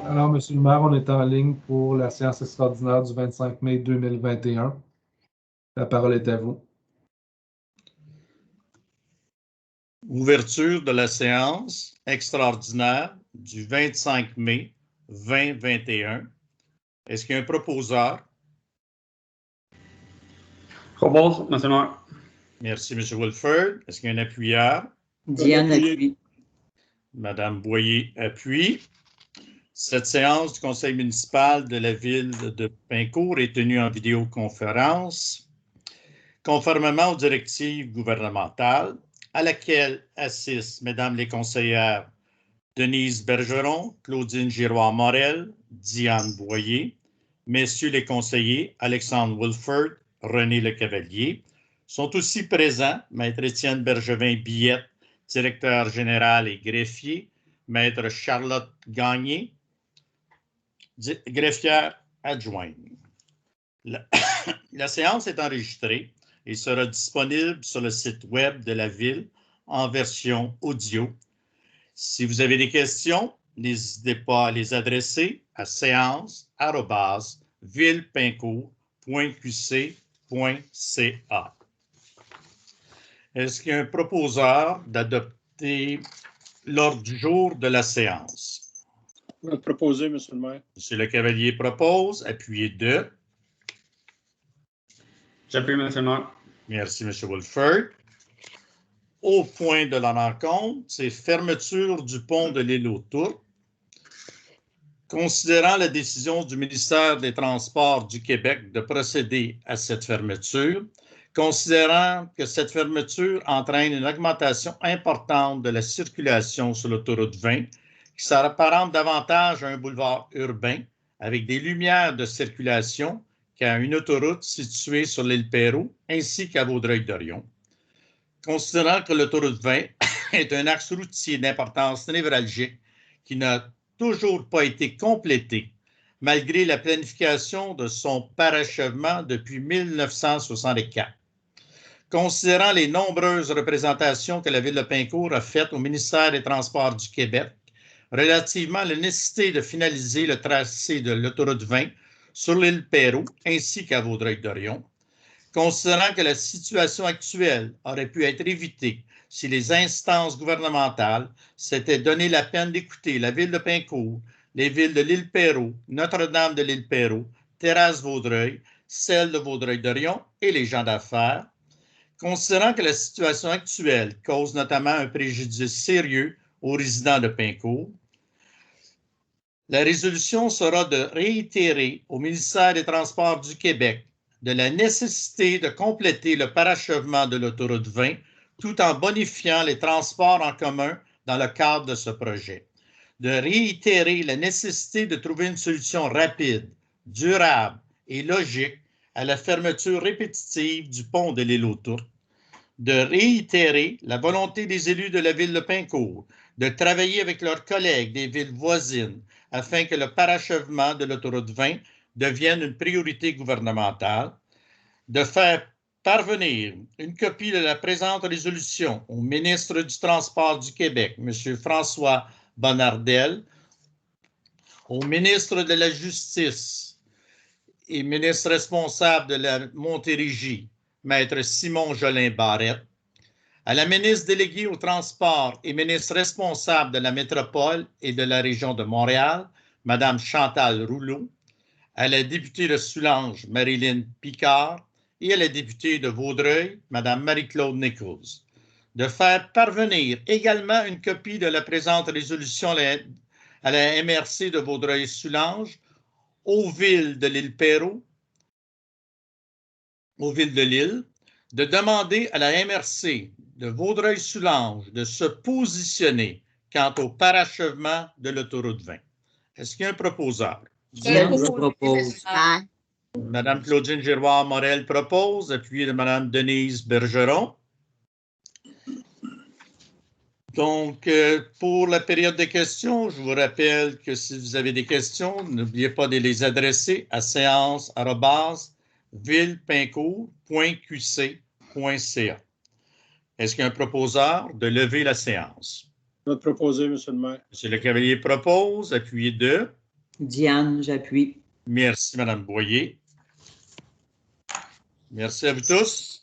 Alors, Monsieur le maire, on est en ligne pour la séance extraordinaire du 25 mai 2021. La parole est à vous. Ouverture de la séance extraordinaire du 25 mai 2021. Est-ce qu'il y a un proposeur? Propose, M. le maire. Merci, M. Wolford. Est-ce qu'il y a un appuyeur? Diane appuie. Madame Boyer appuie. Cette séance du Conseil municipal de la ville de Pincourt est tenue en vidéoconférence, conformément aux directives gouvernementales, à laquelle assistent Mesdames les conseillères Denise Bergeron, Claudine Giroir-Morel, Diane Boyer, Messieurs les conseillers Alexandre Wolford, René Lecavalier, sont aussi présents Maître Étienne Bergevin-Billette, directeur général et greffier, Maître Charlotte Gagné, greffière adjointe. La séance est enregistrée et sera disponible sur le site web de la Ville en version audio. Si vous avez des questions, n'hésitez pas à les adresser à séance@villepincourt.qc.ca. Est-ce qu'il y a un proposeur d'adopter l'ordre du jour de la séance? Proposé, M. le maire. M. Lecavalier propose. Appuyez de. J'appuie, M. le maire. Merci, M. Wolford. Au point de la rencontre, c'est fermeture du pont de l'île aux Tourtes. Considérant la décision du ministère des Transports du Québec de procéder à cette fermeture, considérant que cette fermeture entraîne une augmentation importante de la circulation sur l'autoroute 20, qui s'apparente davantage à un boulevard urbain avec des lumières de circulation qu'à une autoroute située sur l'île Perrot ainsi qu'à Vaudreuil-Dorion. Considérant que l'autoroute 20 est un axe routier d'importance névralgique qui n'a toujours pas été complété malgré la planification de son parachèvement depuis 1964. Considérant les nombreuses représentations que la Ville de Pincourt a faites au ministère des Transports du Québec relativement à la nécessité de finaliser le tracé de l'autoroute 20 sur l'île Perrot ainsi qu'à Vaudreuil-Dorion, considérant que la situation actuelle aurait pu être évitée si les instances gouvernementales s'étaient donné la peine d'écouter la Ville de Pincourt, les villes de l'île Perrot, Notre-Dame de l'île Perrot, Terrasse-Vaudreuil, celle de Vaudreuil-Dorion et les gens d'affaires, considérant que la situation actuelle cause notamment un préjudice sérieux aux résidents de Pincourt, la résolution sera de réitérer au ministère des Transports du Québec de la nécessité de compléter le parachèvement de l'autoroute 20 tout en bonifiant les transports en commun dans le cadre de ce projet, de réitérer la nécessité de trouver une solution rapide, durable et logique à la fermeture répétitive du pont de l'île aux Tourtes, de réitérer la volonté des élus de la Ville de Pincourt de travailler avec leurs collègues des villes voisines afin que le parachèvement de l'autoroute 20 devienne une priorité gouvernementale, de faire parvenir une copie de la présente résolution au ministre du Transport du Québec, M. François Bonnardel, au ministre de la Justice et ministre responsable de la Montérégie, Maître Simon Jolin-Barrette, à la ministre déléguée au transport et ministre responsable de la métropole et de la région de Montréal, Mme Chantal Rouleau, à la députée de Soulanges, Marilyn Picard, et à la députée de Vaudreuil, Mme Marie-Claude Nichols, de faire parvenir également une copie de la présente résolution à la MRC de Vaudreuil-Soulanges, aux villes de l'île Perrot, aux villes de l'île, de demander à la MRC de Vaudreuil-Soulanges de se positionner quant au parachèvement de l'autoroute 20. Est-ce qu'il y a un proposeur? Je propose. Madame Claudine Giroir-Morel propose, appuyée de Madame Denise Bergeron. Donc, pour la période de questions, je vous rappelle que si vous avez des questions, n'oubliez pas de les adresser à séance@villepincourt.qc.ca. Est-ce qu'il y a un proposeur de lever la séance? Je vais te proposer, M. le maire. M. Lecavalier propose, appuyé de. Diane, j'appuie. Merci, Mme Boyer. Merci à vous tous.